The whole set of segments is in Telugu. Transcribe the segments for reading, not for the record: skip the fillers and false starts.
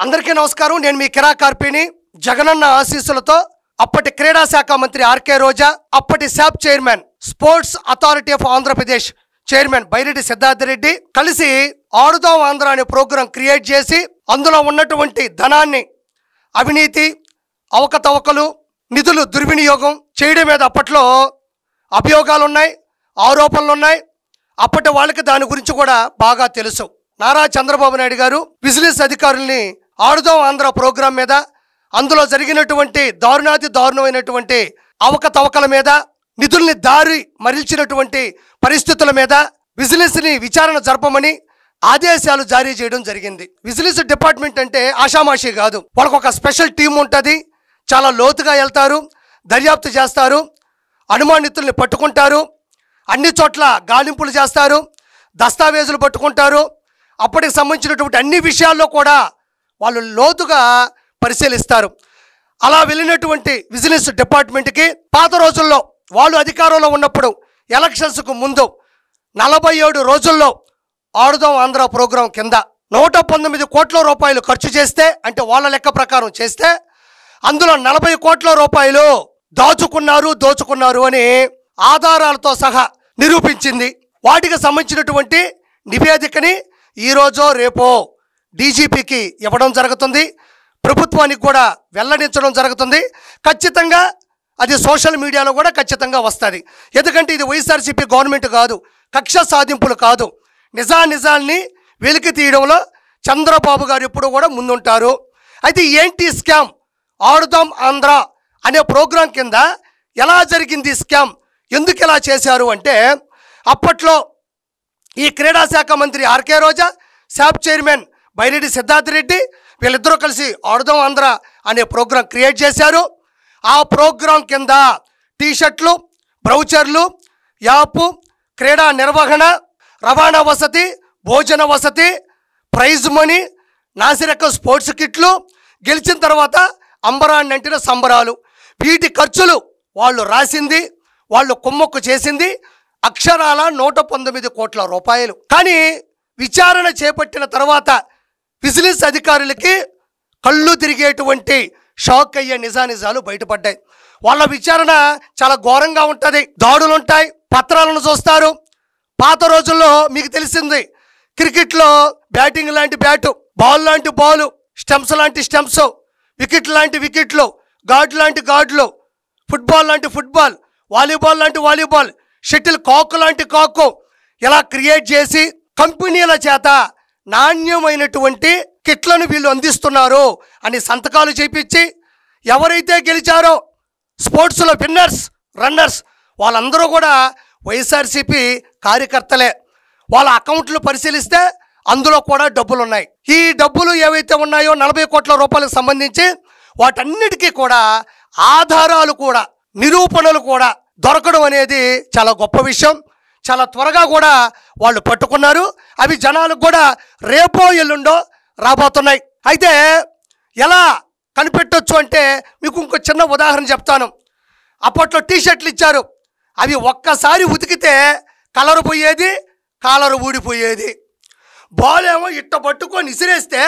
అందరికీ నమస్కారం. నేను మీ కిరా కార్పిని. జగనన్న ఆశీస్సులతో అప్పటి క్రీడా శాఖ మంత్రి ఆర్కే రోజా, అప్పటి SAAP chairman, sports authority of Andhra Pradesh chairman Byreddy Siddhartha Reddy కలిసి ఆడుదాం ఆంధ్ర అనే ప్రోగ్రాం క్రియేట్ చేసి అందులో ఉన్నటువంటి ధనాన్ని అవినీతి, అవకతవకలు, నిధులు దుర్వినియోగం చేయడం మీద అప్పట్లో అభియోగాలున్నాయి, ఆరోపణలున్నాయి. అప్పటి వాళ్ళకి దాని గురించి కూడా బాగా తెలుసు. నారా చంద్రబాబు నాయుడు గారు విజిలెన్స్ అధికారుల్ని ఆడుదాం ఆంధ్ర ప్రోగ్రాం మీద, అందులో జరిగినటువంటి దారుణమైనటువంటి అవకతవకల మీద, నిధుల్ని దారి మరల్చినటువంటి పరిస్థితుల మీద విజిలెన్స్ని విచారణ జరపమని ఆదేశాలు జారీ చేయడం జరిగింది. విజిలెన్స్ డిపార్ట్మెంట్ అంటే ఆషామాషి కాదు. వాళ్ళకు ఒక స్పెషల్ టీం ఉంటుంది. చాలా లోతుగా వెళ్తారు, దర్యాప్తు చేస్తారు, అనుమానితుల్ని పట్టుకుంటారు, అన్ని చోట్ల గాలింపులు చేస్తారు, దస్తావేజులు పట్టుకుంటారు. అప్పటికి సంబంధించినటువంటి అన్ని విషయాల్లో కూడా వాళ్ళు లోతుగా పరిశీలిస్తారు. అలా వెళ్ళినటువంటి విజిలెన్స్ డిపార్ట్మెంట్కి పాత రోజుల్లో వాళ్ళు అధికారంలో ఉన్నప్పుడు ఎలక్షన్స్కు ముందు 47 రోజుల్లో ఆడుదాం ఆంధ్ర ప్రోగ్రాం కింద 119 కోట్ల రూపాయలు ఖర్చు చేస్తే, అంటే వాళ్ళ లెక్క ప్రకారం చేస్తే, అందులో 40 కోట్ల రూపాయలు దోచుకున్నారు అని ఆధారాలతో సహా నిరూపించింది. వాటికి సంబంధించినటువంటి నివేదికని ఈరోజో రేపో డీజీపీకి ఇవ్వడం జరుగుతుంది, ప్రభుత్వానికి కూడా వెల్లడించడం జరుగుతుంది. ఖచ్చితంగా అది సోషల్ మీడియాలో కూడా ఖచ్చితంగా వస్తుంది. ఎందుకంటే ఇది వైఎస్ఆర్సీపీ గవర్నమెంట్ కాదు, కక్ష సాధింపులు కాదు. నిజాల్ని వెలికి తీయడంలో చంద్రబాబు గారు ఎప్పుడు కూడా ముందుంటారు. అయితే ఏంటి స్కామ్? ఆడుదాం ఆంధ్ర అనే ప్రోగ్రాం కింద ఎలా జరిగింది స్కామ్, ఎందుకు ఇలా చేశారు అంటే, అప్పట్లో ఈ క్రీడా శాఖ మంత్రి ఆర్కే రోజా, శాప్ చైర్మన్ బైరెడ్డి సిద్ధార్థ రెడ్డి వీళ్ళిద్దరూ కలిసి ఆడుదాం ఆంధ్ర అనే ప్రోగ్రాం క్రియేట్ చేశారు. ఆ ప్రోగ్రాం కింద టీషర్ట్లు, బ్రౌచర్లు, యాప్, క్రీడా నిర్వహణ, రవాణా వసతి, భోజన వసతి, ప్రైజ్ మనీ, నాసిరకం స్పోర్ట్స్ కిట్లు, గెలిచిన తర్వాత అంబరాన్ని అంటిన సంబరాలు, వీటి ఖర్చులు వాళ్ళు రాసింది, వాళ్ళు కుమ్మక్కు చేసింది అక్షరాల 119 కోట్ల రూపాయలు. కానీ విచారణ చేపట్టిన తర్వాత విజిలెన్స్ అధికారులకి కళ్ళు తిరిగేటువంటి షాక్ అయ్యే నిజాలు బయటపడ్డాయి. వాళ్ళ విచారణ చాలా ఘోరంగా ఉంటుంది. దాడులుంటాయి, పత్రాలను చూస్తారు. పాత రోజుల్లో మీకు తెలిసింది, క్రికెట్లో బ్యాటింగ్ లాంటి బ్యాటు, బాల్ లాంటి బాలు, స్టంప్స్ లాంటి స్టంప్స్, వికెట్ లాంటి వికెట్లు, గార్డు లాంటి గార్డులు, ఫుట్బాల్ లాంటి ఫుట్బాల్, వాలీబాల్ లాంటి వాలీబాల్, షటిల్ కాక్ లాంటి కాకు, ఇలా క్రియేట్ చేసి కంపెనీల చేత నాణ్యమైనటువంటి కిట్లను వీళ్ళు అందిస్తున్నారు అని సంతకాలు చేపించి, ఎవరైతే గెలిచారో స్పోర్ట్స్లో విన్నర్స్, రన్నర్స్ వాళ్ళందరూ కూడా వైఎస్ఆర్సీపీ కార్యకర్తలే. వాళ్ళ అకౌంట్లు పరిశీలిస్తే అందులో కూడా డబ్బులు ఉన్నాయి. ఈ డబ్బులు ఏవైతే ఉన్నాయో 40 కోట్ల రూపాయలకు సంబంధించి వాటన్నిటికీ కూడా ఆధారాలు కూడా, నిరూపణలు కూడా దొరకడం అనేది చాలా గొప్ప విషయం. చాలా త్వరగా కూడా వాళ్ళు పట్టుకున్నారు. అవి జనాలకు కూడా రేపో ఎల్లుండో రాబోతున్నాయి. అయితే ఎలా కనిపెట్టొచ్చు అంటే మీకు ఇంకో చిన్న ఉదాహరణ చెప్తాను. అప్పట్లో టీషర్ట్లు ఇచ్చారు, అవి ఒక్కసారి ఉతికితే కలర్ పోయేది, కాలర్ ఊడిపోయేది. బాల్ ఏమో ఇట్ట పట్టుకొని ఇసిరేస్తే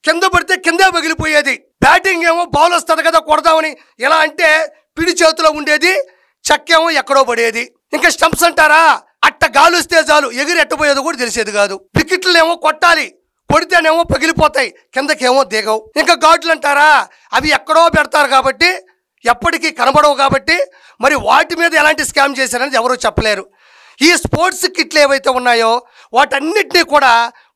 కింద పడితే కిందే పగిలిపోయేది. బ్యాటింగ్ ఏమో బాల్ వస్తుంది కదా కొడదామని ఇలా అంటే పిడి చేతిలో ఉండేది, చక్కేమో ఎక్కడో పడేది. ఇంకా స్టంప్స్ అంటారా, అట్ట గాలుస్తే చాలు ఎగిరి ఎట్టబోయేది కూడా తెలిసేది కాదు. వికెట్లు ఏమో కొట్టాలి, కొడితేనేమో పగిలిపోతాయి, కిందకేమో దిగవు. ఇంకా గార్డులు అంటారా, అవి ఎక్కడో పెడతారు కాబట్టి ఎప్పటికీ కనబడవు కాబట్టి మరి వాటి మీద ఎలాంటి స్కామ్ చేశారనేది ఎవరూ చెప్పలేరు. ఈ స్పోర్ట్స్ కిట్లు ఏవైతే ఉన్నాయో వాటన్నిటినీ కూడా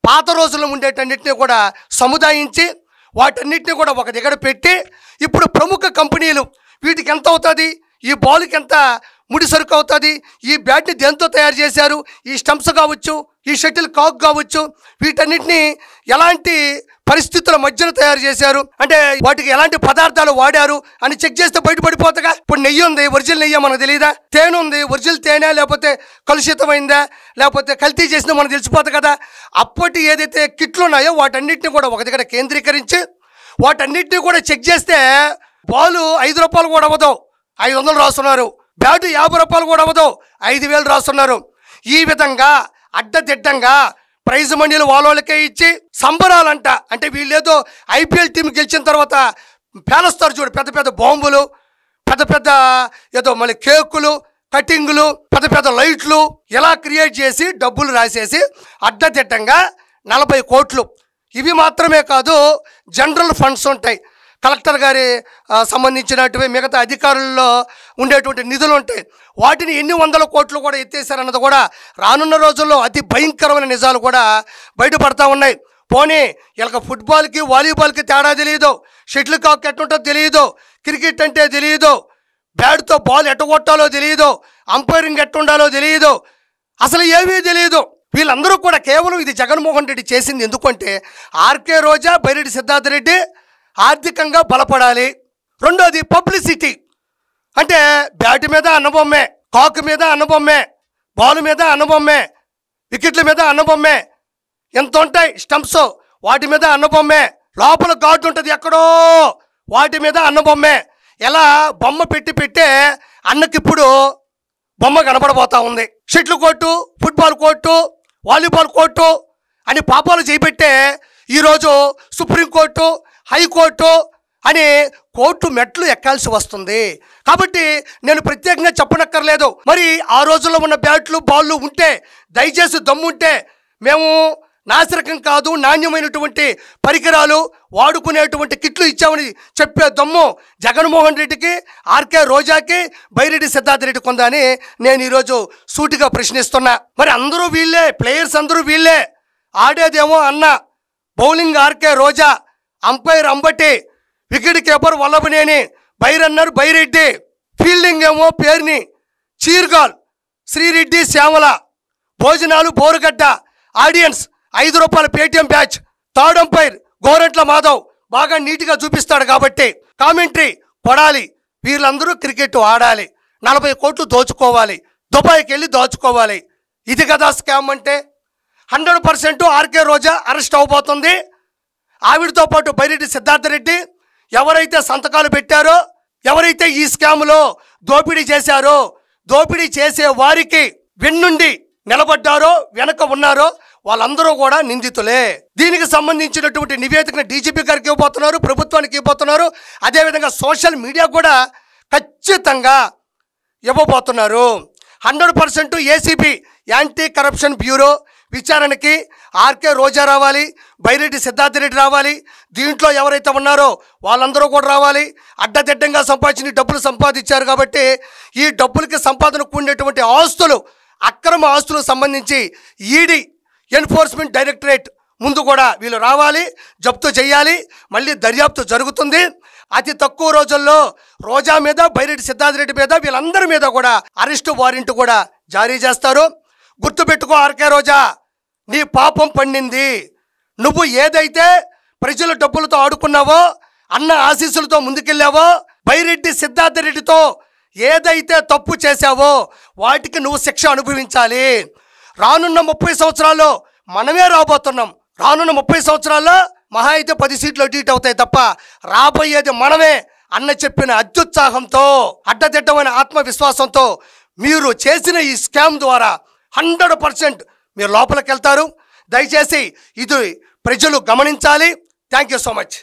పాత రోజుల్లో ఉండేటన్నిటినీ కూడా సముదాయించి వాటన్నిటినీ కూడా ఒక దగ్గర పెట్టి, ఇప్పుడు ప్రముఖ కంపెనీలు వీటికి ఎంత అవుతుంది, ఈ బాల్కి ఎంత ముడి సరుకు అవుతుంది, ఈ బ్యాట్ని దేంతో తయారు చేశారు, ఈ స్టంప్స్ కావచ్చు, ఈ షటిల్ కాక్ కావచ్చు, వీటన్నిటిని ఎలాంటి పరిస్థితుల మధ్యన తయారు చేశారు, అంటే వాటికి ఎలాంటి పదార్థాలు వాడారు అని చెక్ చేస్తే బయటపడిపోతాగా. ఇప్పుడు నెయ్యి ఉంది, ఒరిజినల్ నెయ్యి మనకు తెలియదా? తేనె ఉంది, ఒరిజినల్ తేనె లేకపోతే కలుషితమైందా లేకపోతే కల్తీ చేసిందో మనకు తెలిసిపోతుంది కదా. అప్పటి ఏదైతే కిట్లు ఉన్నాయో వాటన్నిటిని కూడా ఒక దగ్గర కేంద్రీకరించి వాటన్నిటిని కూడా చెక్ చేస్తే బాలు 5 రూపాయలు కూడా అవ్వదు, 500 రాస్తున్నారు. బ్యాటు 50 రూపాయలు కూడా అవ్వదు, 5000 రాస్తున్నారు. ఈ విధంగా అడ్డదిడ్డంగా ప్రైజ్ మనీలు వాళ్ళకే ఇచ్చి సంబరాలంట. అంటే వీళ్ళేదో ఐపీఎల్ టీం గెలిచిన తర్వాత పేలుస్తారు చూడు, పెద్ద పెద్ద బాంబులు, పెద్ద పెద్ద ఏదో మళ్ళీ కేకులు, కటింగులు, పెద్ద పెద్ద లైట్లు ఇలా క్రియేట్ చేసి డబ్బులు రాసేసి అడ్డదిడ్డంగా 40 కోట్లు. ఇవి మాత్రమే కాదు, జనరల్ ఫండ్స్ ఉంటాయి, కలెక్టర్ గారి సంబంధించినటువంటి మిగతా అధికారుల్లో ఉండేటువంటి నిధులు ఉంటాయి. వాటిని ఎన్ని వందల కోట్లు కూడా ఎత్తేసారన్నది కూడా రానున్న రోజుల్లో అతి భయంకరమైన నిజాలు కూడా బయటపడతా ఉన్నాయి. పోనీ ఇలా ఫుట్బాల్కి వాలీబాల్కి తేడా తెలియదు, షటిల్ కాక్ ఎట్టుంటుందో తెలియదు, క్రికెట్ అంటే తెలియదు, బ్యాట్తో బాల్ ఎట్టగొట్టాలో తెలియదు, అంపైరింగ్ ఎట్టుండాలో తెలియదు, అసలు ఏమీ తెలియదు. వీళ్ళందరూ కూడా కేవలం ఇది జగన్మోహన్ రెడ్డి చేసింది ఎందుకంటే ఆర్కే రోజా, బైరెడ్డి సిద్ధార్థ రెడ్డి ఆర్థికంగా బలపడాలి. రెండోది పబ్లిసిటీ. అంటే బ్యాట్ మీద అన్నబొమ్మే, కాక్ మీద అన్నబొమ్మే, బాల్ మీద అన్నబొమ్మే, వికెట్ల మీద అన్నబొమ్మే, ఎంత ఉంటాయి స్టంప్స్, వాటి మీద అన్నబొమ్మే, లోపల గార్డు ఉంటుంది ఎక్కడో, వాటి మీద అన్నబొమ్మే. ఎలా బొమ్మ పెట్టే అన్నకిప్పుడు బొమ్మ కనపడబోతా ఉంది. Shuttle court, football court, volleyball court అని పాపాలు చేపెట్టే ఈరోజు సుప్రీంకోర్టు, హైకోర్టు అని కోర్టు మెట్లు ఎక్కాల్సి వస్తుంది. కాబట్టి నేను ప్రత్యేకంగా చెప్పనక్కర్లేదు. మరి ఆ రోజుల్లో ఉన్న బ్యాట్లు, బాళ్ళు ఉంటే దయచేసి దమ్ముంటే మేము నాసిరకం కాదు, నాణ్యమైనటువంటి పరికరాలు వాడుకునేటువంటి కిట్లు ఇచ్చామని చెప్పే దమ్ము జగన్మోహన్ రెడ్డికి, ఆర్కే రోజాకి, బైరెడ్డి సిద్ధార్థ రెడ్డికి ఉందని నేను ఈరోజు సూటిగా ప్రశ్నిస్తున్నా. మరి అందరూ వీళ్ళే, ప్లేయర్స్ అందరూ వీళ్ళే, ఆడేదేమో అన్న, bowling RK Roja, umpire Ambati, wicket keeper Vallabhaneni, by runner Byreddy, fielding ఏమో పేర్ని, చీర్గాల్ శ్రీరెడ్డి శ్యామల, భోజనాలు బోరుగడ్డ, ఆడియన్స్ 5 రూపాయల Paytm batch, third umpire Gorantla Madhav బాగా నీట్గా చూపిస్తాడు కాబట్టి కామెంటరీ కొడాలి. వీళ్ళందరూ క్రికెట్ ఆడాలి, 40 కోట్లు దోచుకోవాలి, దుబాయ్కి వెళ్ళి దోచుకోవాలి. ఇది కదా స్కామ్ అంటే. 100% ఆర్కే రోజా అరెస్ట్ అవబోతుంది. ఆవిడతో పాటు బైరెడ్డి సిద్ధార్థ రెడ్డి ఎవరైతే సంతకాలు పెట్టారో, ఎవరైతే ఈ స్కామ్లో దోపిడీ చేశారో, దోపిడీ చేసే వారికి వెన్నుండి నిలబడ్డారో, వెనక ఉన్నారో వాళ్ళందరూ కూడా నిందితులే. దీనికి సంబంధించినటువంటి నివేదికను డీజీపీ గారికి ఇవ్వబోతున్నారు, ప్రభుత్వానికి ఇవ్వబోతున్నారు, అదేవిధంగా సోషల్ మీడియా కూడా ఖచ్చితంగా ఇవ్వబోతున్నారు. 100% ఏసీబీ యాంటీ కరప్షన్ బ్యూరో విచారణకి ఆర్కే రోజా రావాలి, బైరెడ్డి సిద్ధార్థ రెడ్డి రావాలి, దీంట్లో ఎవరైతే ఉన్నారో వాళ్ళందరూ కూడా రావాలి. అడ్డదిడ్డంగా సంపాదించిన డబ్బులు సంపాదించారు కాబట్టి ఈ డబ్బులకి సంపాదన కూడినటువంటి ఆస్తులు, అక్రమ ఆస్తులకు సంబంధించి ఈడీ, ఎన్ఫోర్స్మెంట్ డైరెక్టరేట్ ముందు కూడా వీళ్ళు రావాలి, జప్తు చేయాలి. మళ్ళీ దర్యాప్తు జరుగుతుంది. అతి తక్కువ రోజుల్లో రోజా మీద, బైరెడ్డి సిద్ధార్థ రెడ్డి మీద, వీళ్ళందరి మీద కూడా అరెస్టు వారెంట్ కూడా జారీ చేస్తారు. గుర్తుపెట్టుకో ఆర్కే రోజా, నీ పాపం పండింది. నువ్వు ఏదైతే ప్రజల డబ్బులతో ఆడుకున్నావో, అన్న ఆశీస్సులతో ముందుకెళ్ళావో, బైరెడ్డి సిద్ధార్థ రెడ్డితో ఏదైతే తప్పు చేశావో వాటికి నువ్వు శిక్ష అనుభవించాలి. రానున్న 30 సంవత్సరాల్లో మనమే రాబోతున్నాం. రానున్న 30 సంవత్సరాల్లో మహా అయితే 10 సీట్లు అటు ఇటు అవుతాయి తప్ప రాబోయేది మనమే అన్న చెప్పిన అత్యుత్సాహంతో, అడ్డదిడ్డమైన ఆత్మవిశ్వాసంతో మీరు చేసిన ఈ స్కామ్ ద్వారా 100% మీరు లోపలికి వెళ్తారు. దయచేసి ఇది ప్రజలు గమనించాలి. Thank you so much.